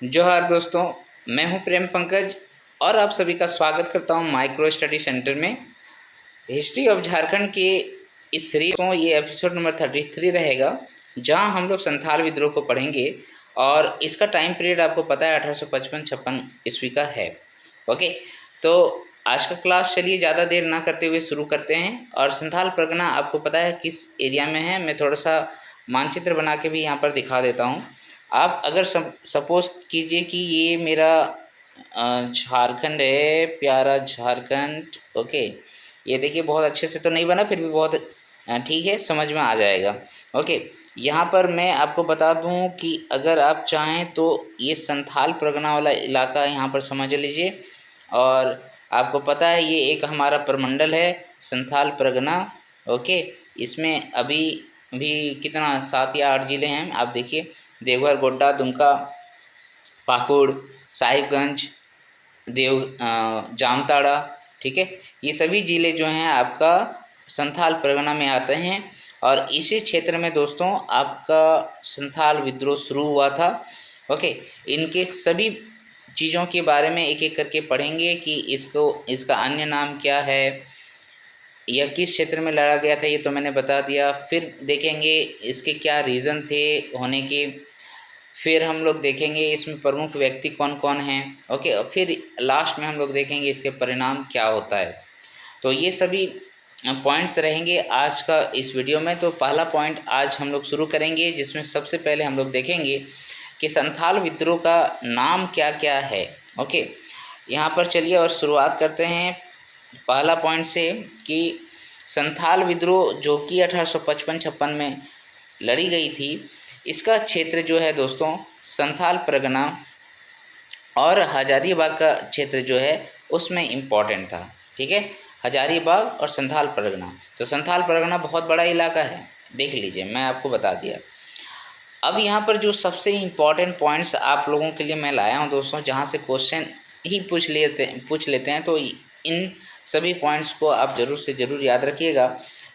जोहार दोस्तों, मैं हूं प्रेम पंकज और आप सभी का स्वागत करता हूं माइक्रो स्टडी सेंटर में। हिस्ट्री ऑफ झारखंड के इस सीरीज को ये एपिसोड नंबर 33 रहेगा, जहां हम लोग संथाल विद्रोह को पढ़ेंगे और इसका टाइम पीरियड आपको पता है 1855-56 ईस्वी का है। ओके, तो आज का क्लास चलिए ज़्यादा देर ना करते हुए शुरू करते हैं। और संथाल परगना आपको पता है किस एरिया में है, मैं थोड़ा सा मानचित्र बना के भी यहाँ पर दिखा देता हूँ। आप अगर सपोज कीजिए कि ये मेरा झारखंड है, प्यारा झारखंड। ओके, ये देखिए बहुत अच्छे से तो नहीं बना, फिर भी बहुत ठीक है, समझ में आ जाएगा। ओके, यहाँ पर मैं आपको बता दूँ कि अगर आप चाहें तो ये संथाल परगना वाला इलाका यहाँ पर समझ लीजिए। और आपको पता है ये एक हमारा प्रमंडल है संथाल परगना। ओके, इसमें अभी भी कितना 7 या 8 ज़िले हैं। आप देखिए, देवघर, गोड्डा, दुमका, पाकुड़, साहिबगंज, जामताड़ा। ठीक है, ये सभी ज़िले जो हैं आपका संथाल परगना में आते हैं। और इसी क्षेत्र में दोस्तों आपका संथाल विद्रोह शुरू हुआ था। ओके, इनके सभी चीज़ों के बारे में एक एक करके पढ़ेंगे कि इसका अन्य नाम क्या है, यह किस क्षेत्र में लड़ा गया था, ये तो मैंने बता दिया। फिर देखेंगे इसके क्या रीज़न थे होने के। फिर हम लोग देखेंगे इसमें प्रमुख व्यक्ति कौन कौन हैं। ओके, और फिर लास्ट में हम लोग देखेंगे इसके परिणाम क्या होता है। तो ये सभी पॉइंट्स रहेंगे आज का इस वीडियो में। तो पहला पॉइंट आज हम लोग शुरू करेंगे, जिसमें सबसे पहले हम लोग देखेंगे कि संथाल विद्रोह का नाम क्या क्या है। ओके, यहाँ पर चलिए और शुरुआत करते हैं पहला पॉइंट से कि संथाल विद्रोह जो कि 1855-56 में लड़ी गई थी, इसका क्षेत्र जो है दोस्तों संथाल परगना और हजारीबाग का क्षेत्र जो है उसमें इम्पॉर्टेंट था। ठीक है, हजारीबाग और संथाल परगना। तो संथाल परगना बहुत बड़ा इलाका है, देख लीजिए, मैं आपको बता दिया। अब यहाँ पर जो सबसे इम्पॉर्टेंट पॉइंट्स आप लोगों के लिए मैं लाया हूँ दोस्तों, जहाँ से क्वेश्चन ही पूछ लेते हैं, तो इन सभी पॉइंट्स को आप ज़रूर से ज़रूर याद रखिएगा।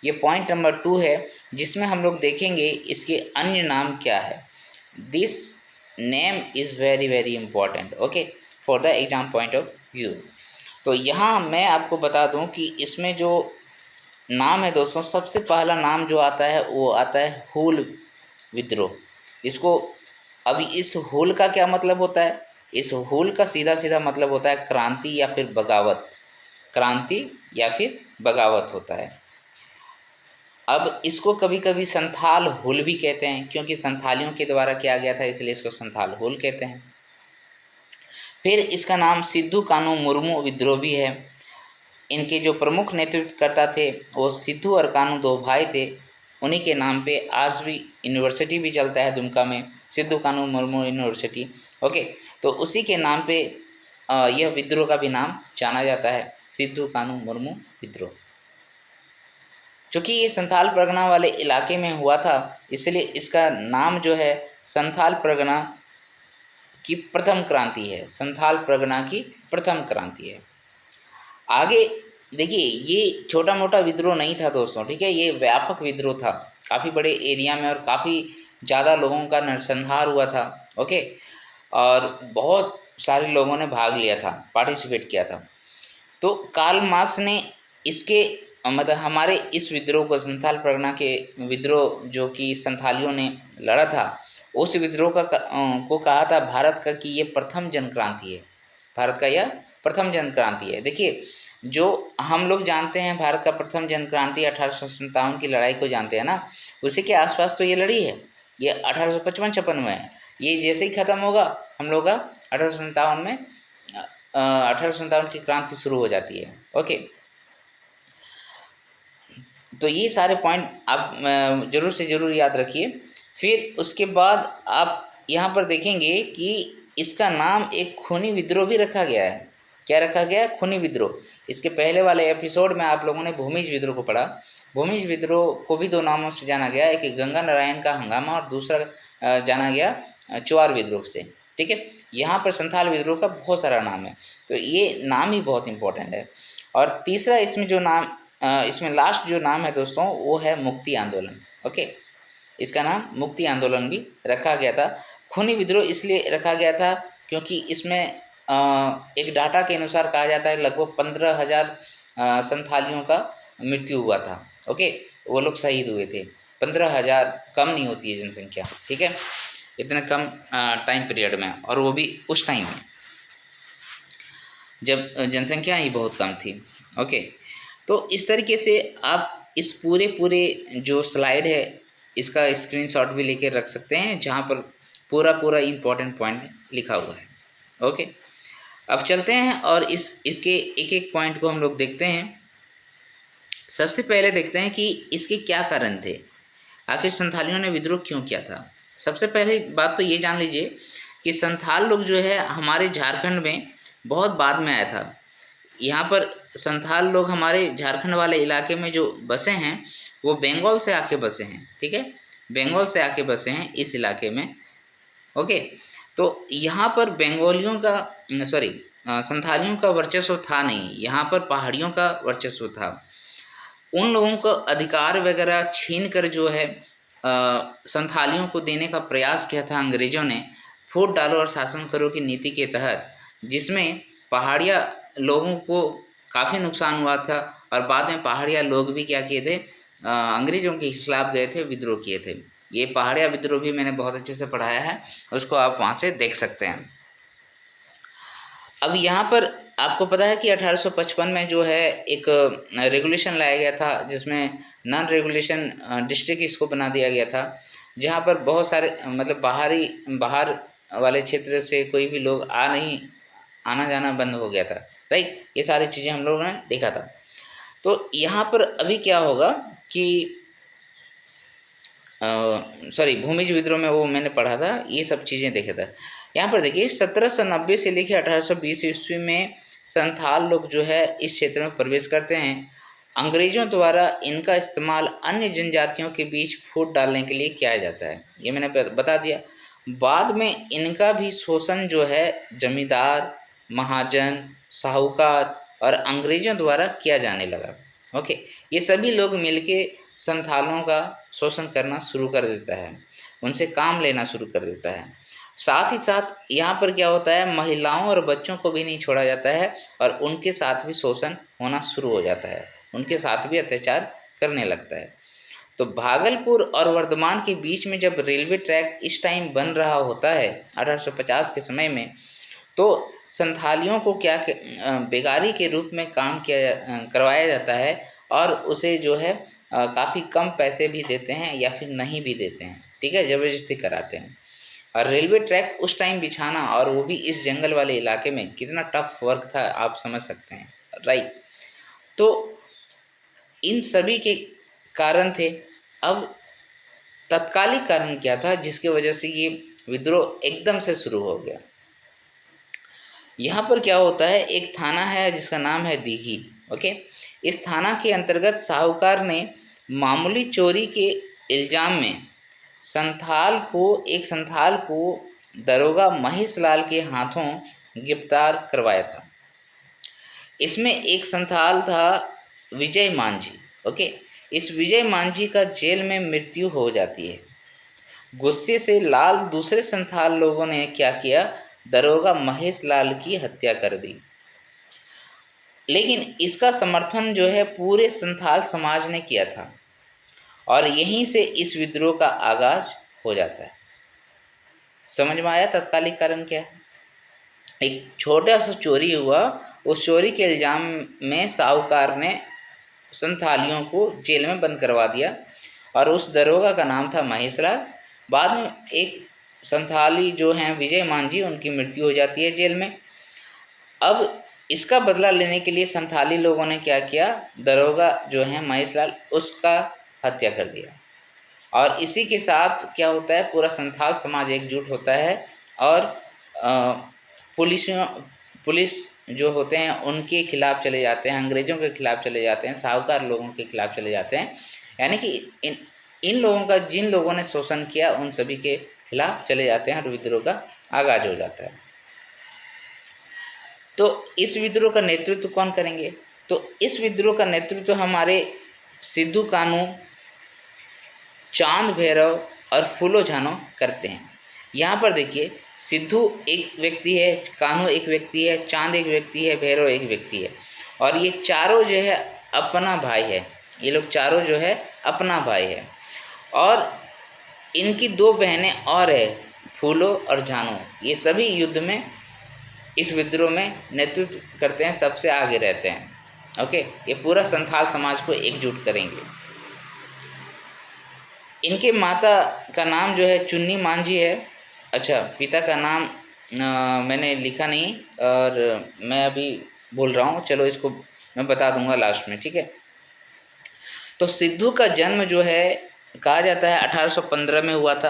ये पॉइंट नंबर 2 है, जिसमें हम लोग देखेंगे इसके अन्य नाम क्या है। This name is very very important, okay, for the exam point of view. तो यहाँ मैं आपको बता दूँ कि इसमें जो नाम है दोस्तों, सबसे पहला नाम जो आता है वो आता है हूल विद्रोह। इसको अभी इस हूल का क्या मतलब होता है? इस हूल का सीधा सीधा मतलब होता है क्रांति या फिर बगावत। क्रांति या फिर बगावत होता है। अब इसको कभी कभी संथाल हुल भी कहते हैं, क्योंकि संथालियों के द्वारा किया गया था, इसलिए इसको संथाल हुल कहते हैं। फिर इसका नाम सिद्धू कानू मुर्मू विद्रोह भी है। इनके जो प्रमुख नेतृत्वकर्ता थे वो सिद्धू और कानू 2 भाई थे। उन्हीं के नाम पे आज भी यूनिवर्सिटी भी चलता है दुमका में, सिद्धू कानू मुर्मू यूनिवर्सिटी। ओके, तो उसी के नाम पे यह विद्रोह का भी नाम जाना जाता है, सिद्धू कानू मुर्मू विद्रोह। चूँकि ये संथाल परगना वाले इलाके में हुआ था, इसलिए इसका नाम जो है संथाल परगना की प्रथम क्रांति है। संथाल परगना की प्रथम क्रांति है। आगे देखिए, ये छोटा मोटा विद्रोह नहीं था दोस्तों, ठीक है, ये व्यापक विद्रोह था, काफ़ी बड़े एरिया में और काफ़ी ज़्यादा लोगों का नरसंहार हुआ था। ओके, और बहुत सारे लोगों ने भाग लिया था, पार्टिसिपेट किया था। तो कार्ल मार्क्स ने इसके मतलब हमारे इस विद्रोह को, संथाल परगना के विद्रोह जो कि संथालियों ने लड़ा था, उस विद्रोह को कहा था भारत का कि ये प्रथम जनक्रांति है। भारत का यह प्रथम जनक्रांति है। देखिए, जो हम लोग जानते हैं भारत का प्रथम जनक्रांति 1857 की लड़ाई को जानते हैं ना, उसी के आसपास तो ये लड़ी है। ये 1855-56 में है। ये जैसे ही ख़त्म होगा हम लोग का 1857 में 1857 की क्रांति शुरू हो जाती है। ओके, तो ये सारे पॉइंट आप ज़रूर से ज़रूर याद रखिए। फिर उसके बाद आप यहाँ पर देखेंगे कि इसका नाम एक खूनी विद्रोह भी रखा गया है। क्या रखा गया है? खूनी विद्रोह। इसके पहले वाले एपिसोड में आप लोगों ने भूमिज विद्रोह को पढ़ा। भूमिज विद्रोह को भी 2 नामों से जाना गया, एक गंगा नारायण का हंगामा और दूसरा जाना गया चुआर विद्रोह से। ठीक है, यहाँ पर संथाल विद्रोह का बहुत सारा नाम है, तो ये नाम ही बहुत इंपॉर्टेंट है। और तीसरा इसमें जो नाम इसमें लास्ट जो नाम है दोस्तों वो है मुक्ति आंदोलन। ओके, इसका नाम मुक्ति आंदोलन भी रखा गया था। खूनी विद्रोह इसलिए रखा गया था क्योंकि इसमें एक डाटा के अनुसार कहा जाता है लगभग 15,000 संथालियों का मृत्यु हुआ था। ओके, वो लोग शहीद हुए थे। 15,000 कम नहीं होती है जनसंख्या, ठीक है, इतने कम टाइम पीरियड में, और वो भी उस टाइम में जब जनसंख्या ही बहुत कम थी। ओके, तो इस तरीके से आप इस पूरे जो स्लाइड है इसका स्क्रीनशॉट भी लेके रख सकते हैं, जहाँ पर पूरा इम्पोर्टेंट पॉइंट लिखा हुआ है। ओके, अब चलते हैं और इसके एक एक पॉइंट को हम लोग देखते हैं। सबसे पहले देखते हैं कि इसके क्या कारण थे, आखिर संथालियों ने विद्रोह क्यों किया था। सबसे पहले बात तो ये जान लीजिए कि संथाल लोग जो है हमारे झारखंड में बहुत बाद में आया था। यहाँ पर संथाल लोग हमारे झारखंड वाले इलाके में जो बसे हैं वो बंगाल से आके बसे हैं, ठीक है, बंगाल से आके बसे हैं इस इलाके में। ओके, तो यहाँ पर बंगालियों का संथालियों का वर्चस्व था नहीं, यहाँ पर पहाड़ियों का वर्चस्व था। उन लोगों को अधिकार वगैरह छीन कर जो है संथालियों को देने का प्रयास किया था अंग्रेज़ों ने, फूट डालो और शासन करो की नीति के तहत, जिसमें पहाड़िया लोगों को काफ़ी नुकसान हुआ था। और बाद में पहाड़िया लोग भी क्या किए थे, अंग्रेज़ों के खिलाफ गए थे, विद्रोह किए थे। ये पहाड़िया विद्रोह भी मैंने बहुत अच्छे से पढ़ाया है, उसको आप वहाँ से देख सकते हैं। अब यहाँ पर आपको पता है कि 1855 में जो है एक रेगुलेशन लाया गया था, जिसमें नॉन रेगुलेशन डिस्ट्रिक्ट इसको बना दिया गया था, जहाँ पर बहुत सारे मतलब बाहर वाले क्षेत्र से कोई भी लोग आना जाना बंद हो गया था, राइट। ये सारी चीज़ें हम लोगों ने देखा था। तो यहाँ पर अभी क्या होगा कि भूमिज विद्रोह में वो मैंने पढ़ा था, ये सब चीज़ें देखा था। यहाँ पर देखिए 1790 से लेकर 1820 ईस्वी में संथाल लोग जो है इस क्षेत्र में प्रवेश करते हैं। अंग्रेजों द्वारा इनका इस्तेमाल अन्य जनजातियों के बीच फूट डालने के लिए किया जाता है, ये मैंने बता दिया। बाद में इनका भी शोषण जो है जमींदार, महाजन, साहूकार और अंग्रेजों द्वारा किया जाने लगा। ओके, ये सभी लोग मिलके संथालों का शोषण करना शुरू कर देता है, उनसे काम लेना शुरू कर देता है। साथ ही साथ यहाँ पर क्या होता है, महिलाओं और बच्चों को भी नहीं छोड़ा जाता है और उनके साथ भी शोषण होना शुरू हो जाता है, उनके साथ भी अत्याचार करने लगता है। तो भागलपुर और वर्धमान के बीच में जब रेलवे ट्रैक इस टाइम बन रहा होता है 1850 के समय में, तो संथालियों को क्या बेगारी के रूप में काम करवाया जाता है और उसे जो है काफ़ी कम पैसे भी देते हैं या फिर नहीं भी देते हैं, ठीक है, ज़बरदस्ती कराते हैं। और रेलवे ट्रैक उस टाइम बिछाना, और वो भी इस जंगल वाले इलाके में, कितना टफ वर्क था आप समझ सकते हैं, राइट। तो इन सभी के कारण थे। अब तत्कालिक कारण क्या था जिसकी वजह से ये विद्रोह एकदम से शुरू हो गया। यहाँ पर क्या होता है, एक थाना है जिसका नाम है दीघी। ओके, इस थाना के अंतर्गत साहूकार ने मामूली चोरी के इल्ज़ाम में एक संथाल को दरोगा महेश लाल के हाथों गिरफ्तार करवाया था। इसमें एक संथाल था विजय मांझी। ओके, इस विजय मांझी का जेल में मृत्यु हो जाती है। गुस्से से लाल दूसरे संथाल लोगों ने क्या किया, दरोगा महेश लाल की हत्या कर दी। लेकिन इसका समर्थन जो है पूरे संथाल समाज ने किया था और यहीं से इस विद्रोह का आगाज हो जाता है। समझ में आया तत्कालिक कारण क्या है? एक छोटा सा चोरी हुआ, उस चोरी के इल्ज़ाम में साहूकार ने संथालियों को जेल में बंद करवा दिया और उस दरोगा का नाम था महेश लाल। बाद में एक संथाली जो हैं विजय मांझी, उनकी मृत्यु हो जाती है जेल में। अब इसका बदला लेने के लिए संथाली लोगों ने क्या किया, दरोगा जो है महेश लाल, उसका हत्या कर दिया। और इसी के साथ क्या होता है, पूरा संथाल समाज एकजुट होता है और पुलिस जो होते हैं उनके खिलाफ चले जाते हैं, अंग्रेज़ों के खिलाफ चले जाते हैं, साहूकार लोगों के खिलाफ चले जाते हैं। यानी कि इन लोगों का, जिन लोगों ने शोषण किया, उन सभी के खिलाफ चले जाते हैं और विद्रोह का आगाज हो जाता है। तो इस विद्रोह का नेतृत्व कौन करेंगे? तो इस विद्रोह का नेतृत्व हमारे सिद्धू कानू, चांद भैरव और फूलो झानो करते हैं। यहाँ पर देखिए, सिद्धू एक व्यक्ति है, कान्हू एक व्यक्ति है, चांद एक व्यक्ति है, भैरव एक व्यक्ति है, और ये चारों जो है अपना भाई है। ये लोग चारों जो है अपना भाई है। और इनकी दो बहनें और है, फूलो और जानू। ये सभी युद्ध में, इस विद्रोह में नेतृत्व करते हैं, सबसे आगे रहते हैं। ओके, ये पूरा संथाल समाज को एकजुट करेंगे। इनके माता का नाम जो है चुन्नी मांझी है। अच्छा, पिता का नाम मैंने लिखा नहीं और मैं अभी भूल रहा हूँ, चलो इसको मैं बता दूंगा लास्ट में, ठीक है। तो सिद्धू का जन्म जो है कहा जाता है 1815 में हुआ था,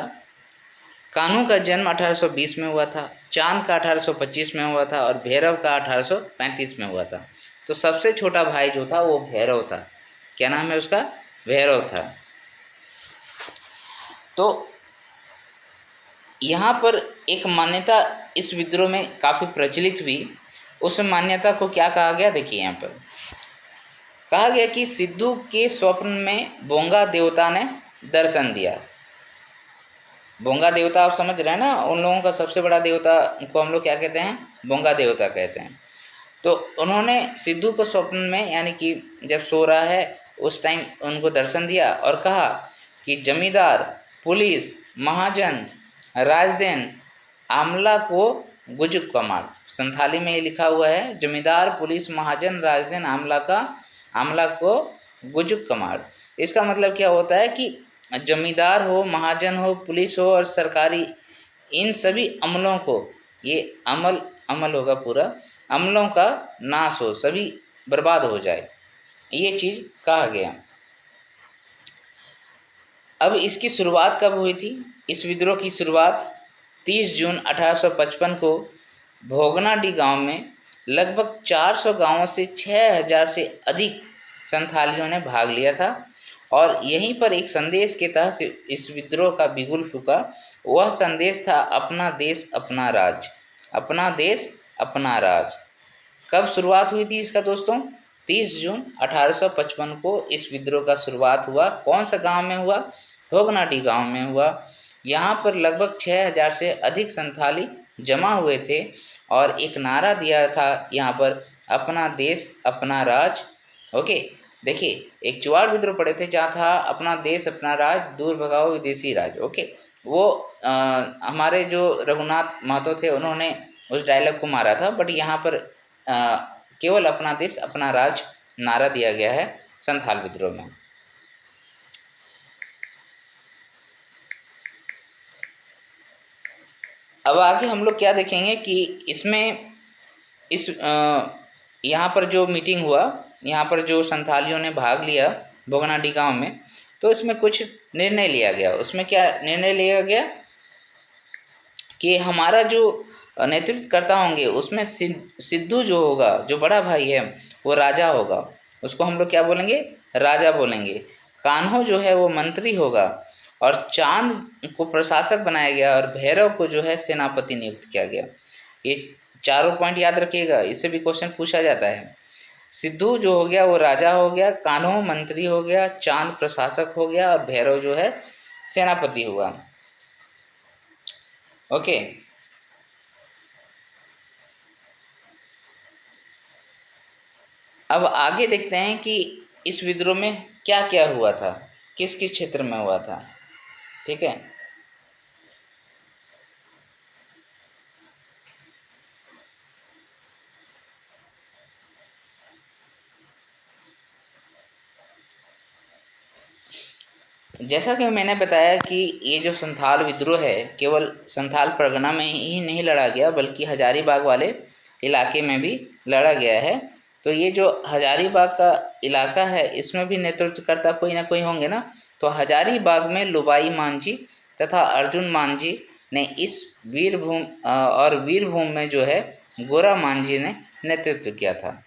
कान्हू का जन्म 1820 में हुआ था, चांद का 1825 में हुआ था और भैरव का 1835 में हुआ था। तो सबसे छोटा भाई जो था वो भैरव था। क्या नाम है उसका? भैरव था। तो यहाँ पर एक मान्यता इस विद्रोह में काफ़ी प्रचलित हुई। उस मान्यता को क्या कहा गया, देखिए यहाँ पर कहा गया कि सिद्धू के स्वप्न में बोंगा देवता ने दर्शन दिया। बोंगा देवता आप समझ रहे हैं ना, उन लोगों का सबसे बड़ा देवता को हम लोग क्या कहते हैं? बोंगा देवता कहते हैं। तो उन्होंने सिद्धू को स्वप्न में, यानी कि जब सो रहा है उस टाइम उनको दर्शन दिया और कहा कि जमींदार, पुलिस, महाजन, राजदेन, आमला को गुजुक का मार। संथाली में ये लिखा हुआ है, जमींदार, पुलिस, महाजन, राजदेन, आमला को गुजुक का मार। इसका मतलब क्या होता है कि जमींदार हो, महाजन हो, पुलिस हो और सरकारी, इन सभी अमलों को, ये अमल होगा पूरा, अमलों का नाश हो, सभी बर्बाद हो जाए, ये चीज़ कहा गया। अब इसकी शुरुआत कब हुई थी? इस विद्रोह की शुरुआत 30 जून 1855 को भोगनाडीह गांव में लगभग 400 गांवों से 6000 से अधिक संथालियों ने भाग लिया था और यहीं पर एक संदेश के तहत इस विद्रोह का बिगुल फूका। वह संदेश था अपना देश अपना राज, अपना देश अपना राज। कब शुरुआत हुई थी इसका दोस्तों? 30 जून 1855 को इस विद्रोह का शुरुआत हुआ। कौन सा गांव में हुआ? भोगनाडीह गांव में हुआ। यहाँ पर लगभग 6000 से अधिक संथाली जमा हुए थे और एक नारा दिया था यहाँ पर, अपना देश अपना राज। ओके, देखिए एक चुवाड़ विद्रोह पड़े थे जहाँ था अपना देश अपना राज, दूर भगाओ विदेशी राज। ओके, वो हमारे जो रघुनाथ महतो थे उन्होंने उस डायलॉग को मारा था, बट यहाँ पर केवल अपना देश अपना राज नारा दिया गया है संथाल विद्रोह में। अब आगे हम लोग क्या देखेंगे कि इसमें यहाँ पर जो मीटिंग हुआ, यहाँ पर जो संथालियों ने भाग लिया भोगनाडीह गांव में, तो इसमें कुछ निर्णय लिया गया। उसमें क्या निर्णय लिया गया कि हमारा जो नेतृत्व करता होंगे उसमें सिद्धू जो होगा, जो बड़ा भाई है, वो राजा होगा। उसको हम लोग क्या बोलेंगे? राजा बोलेंगे। कान्हो जो है वो मंत्री होगा और चांद को प्रशासक बनाया गया और भैरव को जो है सेनापति नियुक्त किया गया। ये चारों पॉइंट याद रखिएगा, इससे भी क्वेश्चन पूछा जाता है। सिद्धू जो हो गया वो राजा हो गया, कान्हो मंत्री हो गया, चांद प्रशासक हो गया और भैरव जो है सेनापति हुआ। ओके, अब आगे देखते हैं कि इस विद्रोह में क्या क्या हुआ था, किस किस क्षेत्र में हुआ था। ठीक है, जैसा कि मैंने बताया कि ये जो संथाल विद्रोह है केवल संथाल परगना में ही नहीं लड़ा गया, बल्कि हजारीबाग वाले इलाके में भी लड़ा गया है। तो ये जो हजारीबाग का इलाका है इसमें भी नेतृत्वकर्ता कोई ना कोई होंगे ना। तो हजारीबाग में लुबाई मांझी तथा अर्जुन मांझी ने इस वीरभूम में जो है गोरा मांझी ने नेतृत्व किया था।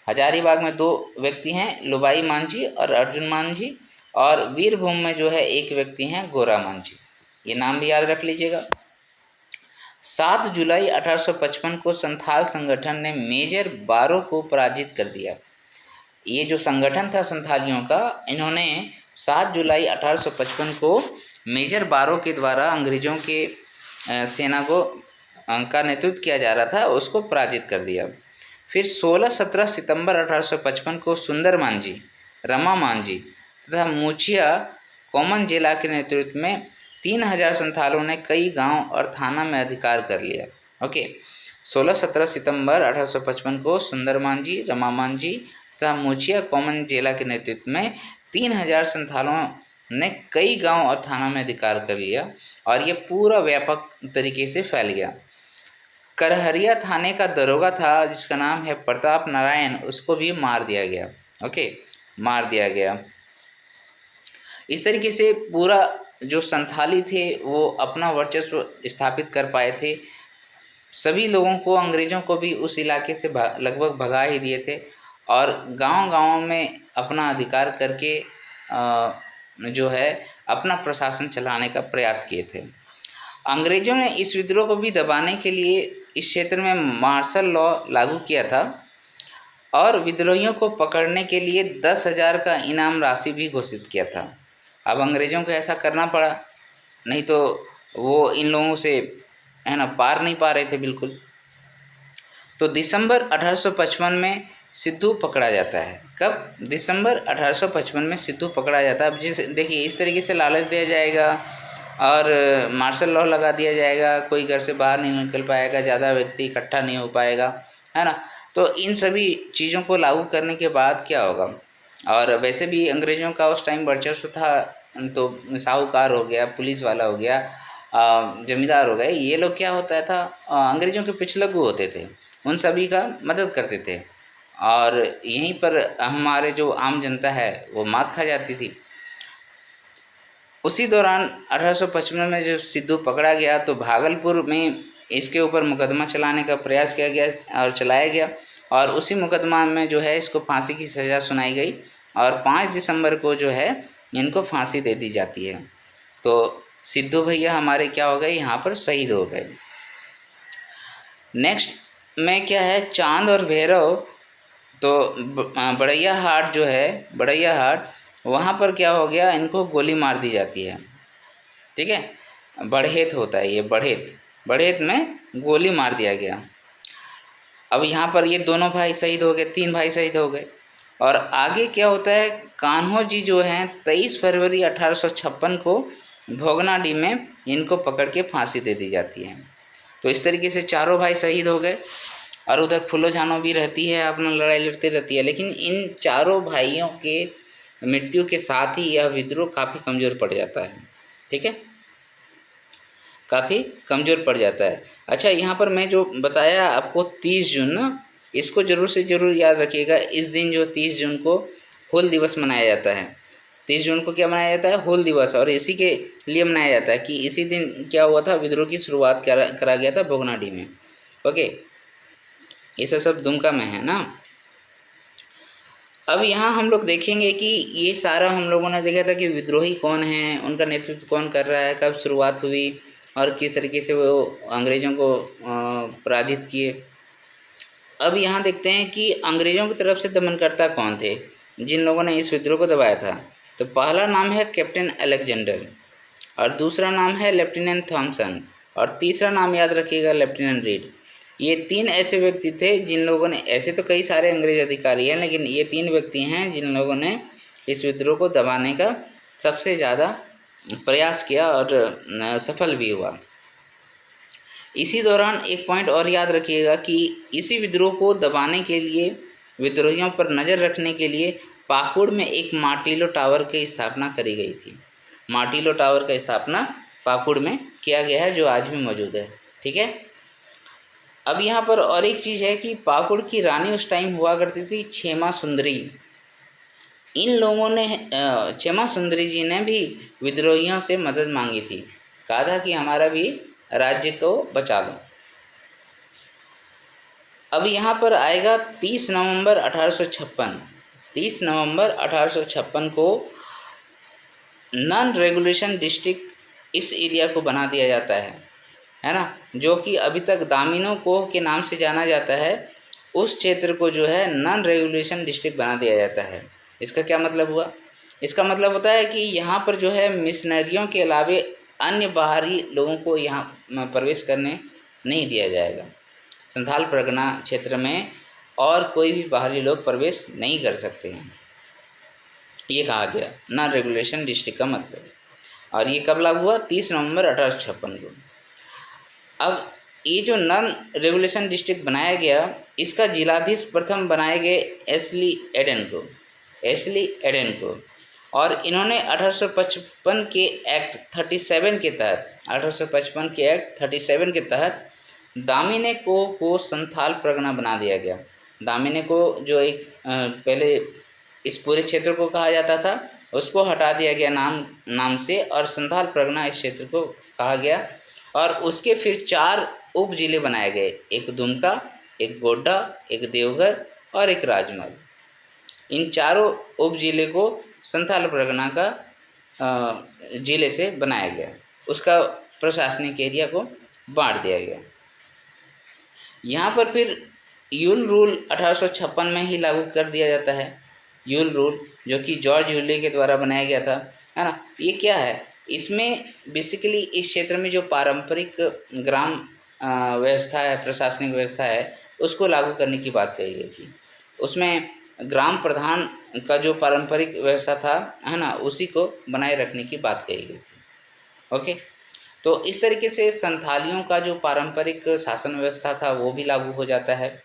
हजारीबाग में दो व्यक्ति हैं, लुबाई मांझी और अर्जुन मांझी, और वीरभूम में जो है एक व्यक्ति हैं गोरा मांझी। ये नाम भी याद रख लीजिएगा। 7 जुलाई 1855 को संथाल संगठन ने मेजर बारो को पराजित कर दिया। ये जो संगठन था संथालियों का, इन्होंने 7 जुलाई 1855 को मेजर बारो के द्वारा अंग्रेजों के सेना को का नेतृत्व किया जा रहा था, उसको पराजित कर दिया। फिर 16-17 सितंबर 1855 को सुंदर मांझी, रमा मांझी तथा मुछिया कोमनजेला के नेतृत्व में 3000 संथालों ने कई गांव और थाना में अधिकार कर लिया। ओके, 16-17 सितंबर 1855 को सुंदर मांझी, रमा मांझी तथा मुछिया कोमनजेला के नेतृत्व में 3000 संथालों ने कई गांव और थाना में अधिकार कर लिया और ये पूरा व्यापक तरीके से फैल गया। करहरिया थाने का दरोगा था जिसका नाम है प्रताप नारायण, उसको भी मार दिया गया। ओके, मार दिया गया। इस तरीके से पूरा जो संथाली थे वो अपना वर्चस्व स्थापित कर पाए थे। सभी लोगों को, अंग्रेज़ों को भी उस इलाके से लगभग भगा ही दिए थे और गांव-गांव में अपना अधिकार करके जो है अपना प्रशासन चलाने का प्रयास किए थे। अंग्रेज़ों ने इस विद्रोह को भी दबाने के लिए इस क्षेत्र में मार्शल लॉ लागू किया था और विद्रोहियों को पकड़ने के लिए 10,000 का इनाम राशि भी घोषित किया था। अब अंग्रेज़ों को ऐसा करना पड़ा, नहीं तो वो इन लोगों से है ना पार नहीं पा रहे थे बिल्कुल। तो दिसंबर 1855 में सिद्धू पकड़ा जाता है। कब? दिसंबर 1855 में सिद्धू पकड़ा जाता है। अब देखिए इस तरीके से लालच दिया जाएगा और मार्शल लॉ लगा दिया जाएगा, कोई घर से बाहर नहीं निकल पाएगा, ज़्यादा व्यक्ति इकट्ठा नहीं हो पाएगा, है ना। तो इन सभी चीज़ों को लागू करने के बाद क्या होगा, और वैसे भी अंग्रेज़ों का उस टाइम वर्चस्व था, तो साहूकार हो गया, पुलिस वाला हो गया, जमींदार हो गए, ये लोग क्या होता था अंग्रेज़ों के पिछलग्गू होते थे, उन सभी का मदद करते थे और यहीं पर हमारे जो आम जनता है वो मात खा जाती थी। उसी दौरान 1855 में जब सिद्धू पकड़ा गया तो भागलपुर में इसके ऊपर मुकदमा चलाने का प्रयास किया गया और चलाया गया और उसी मुकदमा में जो है इसको फांसी की सज़ा सुनाई गई और 5 दिसंबर को जो है इनको फांसी दे दी जाती है। तो सिद्धू भैया हमारे क्या हो गए, यहाँ पर शहीद हो गए। नेक्स्ट में क्या है, चांद और भैरव, तो बड़ैया हाट जो है, बड़ैया हाट, वहाँ पर क्या हो गया, इनको गोली मार दी जाती है। ठीक है, बढ़ेत होता है ये, बढ़ेत, बढ़ेत में गोली मार दिया गया। अब यहाँ पर ये दोनों भाई शहीद हो गए, 3 भाई शहीद हो गए। और आगे क्या होता है, कान्हो जी जो हैं 23 फरवरी 1856 को भोगनाडीह में इनको पकड़ के फांसी दे दी जाती है। तो इस तरीके से चारों भाई शहीद हो गए और उधर फूलो झानो भी रहती है, अपना लड़ाई लड़ती रहती है। लेकिन इन चारों भाइयों के मृत्यु के साथ ही यह विद्रोह काफ़ी कमज़ोर पड़ जाता है। ठीक है, काफ़ी कमज़ोर पड़ जाता है। अच्छा, यहाँ पर मैं जो बताया आपको 30 जून ना, इसको ज़रूर से ज़रूर याद रखिएगा। इस दिन जो 30 जून को हूल दिवस मनाया जाता है। 30 जून को क्या मनाया जाता है, हूल दिवस, और इसी के लिए मनाया जाता है कि इसी दिन क्या हुआ था, विद्रोह की शुरुआत करा गया था भोगनाडीह में। ओके, ये सब दुमका में है ना। अब यहाँ हम लोग देखेंगे कि ये सारा हम लोगों ने देखा था कि विद्रोही कौन है, उनका नेतृत्व कौन कर रहा है, कब शुरुआत हुई और किस तरीके से वो अंग्रेज़ों को पराजित किए। अब यहाँ देखते हैं कि अंग्रेज़ों की तरफ से दमनकर्ता कौन थे, जिन लोगों ने इस विद्रोह को दबाया था। तो पहला नाम है कैप्टन अलेक्जेंडर और दूसरा नाम है लेफ्टिनेंट थॉमसन और तीसरा नाम याद रखिएगा लेफ्टिनेंट रीड। ये 3 ऐसे व्यक्ति थे जिन लोगों ने, ऐसे तो कई सारे अंग्रेज अधिकारी हैं लेकिन ये 3 व्यक्ति हैं जिन लोगों ने इस विद्रोह को दबाने का सबसे ज़्यादा प्रयास किया और सफल भी हुआ। इसी दौरान एक पॉइंट और याद रखिएगा कि इसी विद्रोह को दबाने के लिए, विद्रोहियों पर नज़र रखने के लिए पाकुड़ में एक मार्टिलो टावर की स्थापना करी गई थी। मार्टिलो टावर का स्थापना पाकुड़ में किया गया है जो आज भी मौजूद है। ठीक है, अब यहाँ पर और एक चीज़ है कि पाकुड़ की रानी उस टाइम हुआ करती थी क्षेमा सुंदरी। इन लोगों ने, क्षेमा सुंदरी जी ने भी विद्रोहियों से मदद मांगी थी, कहा था कि हमारा भी राज्य को बचा लो। अब यहाँ पर आएगा 30 नवंबर 1856। 30 नवंबर 1856 को नॉन रेगुलेशन डिस्ट्रिक्ट इस एरिया को बना दिया जाता है ना, जो कि अभी तक दामिनो कोह के नाम से जाना जाता है। उस क्षेत्र को जो है नॉन रेगुलेशन डिस्ट्रिक्ट बना दिया जाता है। इसका क्या मतलब हुआ? इसका मतलब होता है कि यहाँ पर जो है मिशनरियों के अलावे अन्य बाहरी लोगों को यहाँ प्रवेश करने नहीं दिया जाएगा। संथाल परगना क्षेत्र में और कोई भी बाहरी लोग प्रवेश नहीं कर सकते हैं, ये कहा गया नॉन रेगुलेशन डिस्ट्रिक्ट का मतलब। और ये कब लागू हुआ? 30 नवंबर 1856 को। अब ये जो नॉन रेगुलेशन डिस्ट्रिक्ट बनाया गया, इसका जिलाधीश प्रथम बनाए गए एशली एडन को। और इन्होंने 1855 के एक्ट 37 के तहत 1855 के एक्ट 37 के तहत दामिनेको को संथाल परगना बना दिया गया। दामिनेको जो एक पहले इस पूरे क्षेत्र को कहा जाता था, उसको हटा दिया गया नाम से और संथाल परगना इस क्षेत्र को कहा गया। और उसके फिर 4 उप जिले बनाए गए, एक दुमका, एक गोड्डा, एक देवघर और एक राजमहल। इन चारों उप जिले को संथाल परगना का जिले से बनाया गया, उसका प्रशासनिक एरिया को बांट दिया गया। यहाँ पर फिर यूल रूल 1856 में ही लागू कर दिया जाता है। यूल रूल जो कि जॉर्ज यूले के द्वारा बनाया गया था, है ना। ये क्या है? इसमें बेसिकली इस क्षेत्र में जो पारंपरिक ग्राम व्यवस्था है, प्रशासनिक व्यवस्था है, उसको लागू करने की बात कही गई थी। उसमें ग्राम प्रधान का जो पारंपरिक व्यवस्था था, है ना, उसी को बनाए रखने की बात कही गई थी। ओके, तो इस तरीके से संथालियों का जो पारंपरिक शासन व्यवस्था था वो भी लागू हो जाता है।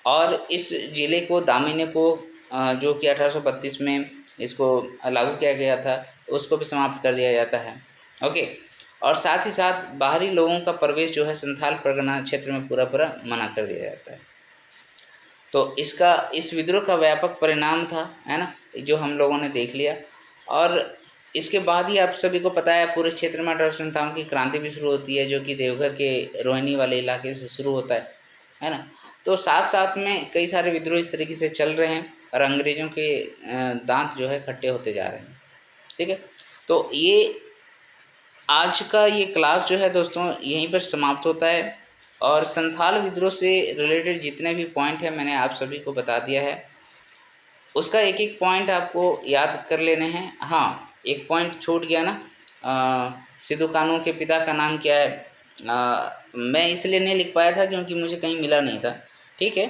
और इस जिले को दामिनेको जो कि 1832 में इसको लागू किया गया था, उसको भी समाप्त कर दिया जाता है। ओके, और साथ ही साथ बाहरी लोगों का प्रवेश जो है संथाल परगना क्षेत्र में पूरा मना कर दिया जाता है। तो इस विद्रोह का व्यापक परिणाम था, है ना, जो हम लोगों ने देख लिया। और इसके बाद ही आप सभी को पता है पूरे क्षेत्र में 1857 की क्रांति भी शुरू होती है, जो कि देवघर के रोहिणी वाले इलाके से शुरू होता है ना। तो साथ साथ में कई सारे विद्रोह इस तरीके से चल रहे हैं और अंग्रेज़ों के दांत जो है खट्टे होते जा रहे हैं। ठीक है, तो ये आज का ये क्लास जो है दोस्तों यहीं पर समाप्त होता है। और संथाल विद्रोह से रिलेटेड जितने भी पॉइंट हैं मैंने आप सभी को बता दिया है। उसका एक एक पॉइंट आपको याद कर लेने हैं। हाँ, एक पॉइंट छूट गया ना, सिद्धू कानू के पिता का नाम क्या है? मैं इसलिए नहीं लिख पाया था क्योंकि मुझे कहीं मिला नहीं था। ठीक है,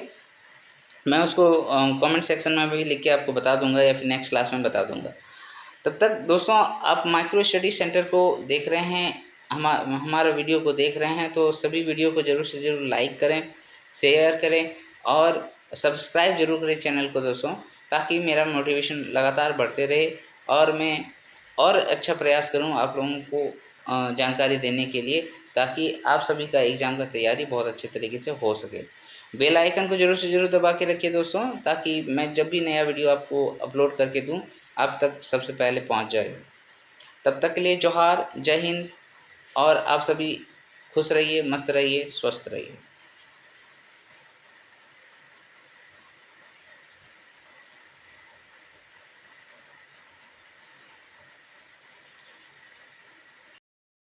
मैं उसको कमेंट सेक्शन में भी लिख के आपको बता दूंगा या फिर नेक्स्ट क्लास में बता दूंगा। तब तक दोस्तों आप माइक्रो स्टडी सेंटर को देख रहे हैं, हमारा वीडियो को देख रहे हैं, तो सभी वीडियो को ज़रूर से ज़रूर लाइक करें, शेयर करें और सब्सक्राइब जरूर करें चैनल को दोस्तों, ताकि मेरा मोटिवेशन लगातार बढ़ते रहे और मैं और अच्छा प्रयास करूं आप लोगों को जानकारी देने के लिए, ताकि आप सभी का एग्ज़ाम का तैयारी बहुत अच्छे तरीके से हो सके। बेल आइकन को ज़रूर से ज़रूर दबा के रखिए दोस्तों, ताकि मैं जब भी नया वीडियो आपको अपलोड करके दूं आप तक सबसे पहले पहुंच जाए। तब तक के लिए जोहार, जय हिंद, और आप सभी खुश रहिए, मस्त रहिए, स्वस्थ रहिए।